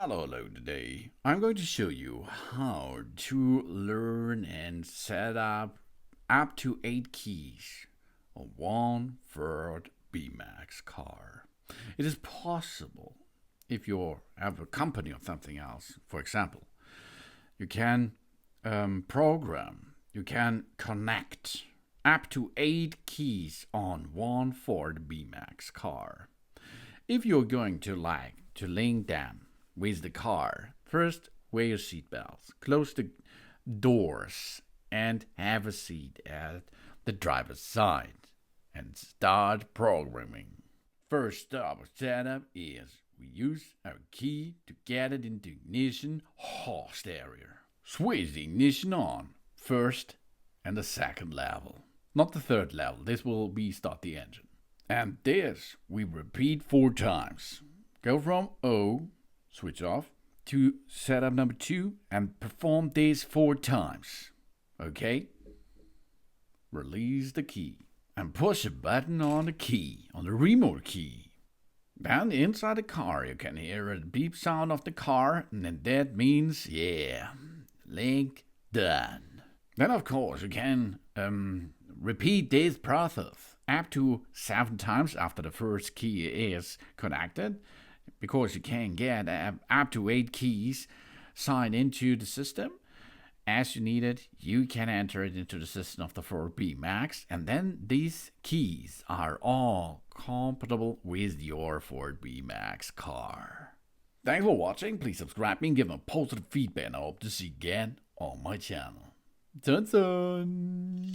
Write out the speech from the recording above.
Hello, today I'm going to show you how to learn and set up to 8 keys on one Ford B-Max car. It is possible if you have a company or something else. For example, you can program, you can connect up to 8 keys on one Ford B-Max car. If you're going to link them with the car, first wear your seatbelts, close the doors, and have a seat at the driver's side and start programming. First step of setup is we use our key to get it into ignition host area. Switch the ignition on first and the second level, not the third level. This will be start the engine. And this we repeat 4 times. Go from O, switch off, to setup number 2 and perform this 4 times. Okay? Release the key and push a button on the key, on the remote key. Then inside the car you can hear a beep sound of the car, and that means, link done. Then of course you can repeat this process up to 7 times after the first key is connected, because you can get up to 8 keys signed into the system. As you need it, you can enter it into the system of the Ford B-Max, and then these keys are all compatible with your Ford B-Max car. Thanks for watching. Please subscribe me and give me positive feedback, and I hope to see you again on my channel. Dun dun!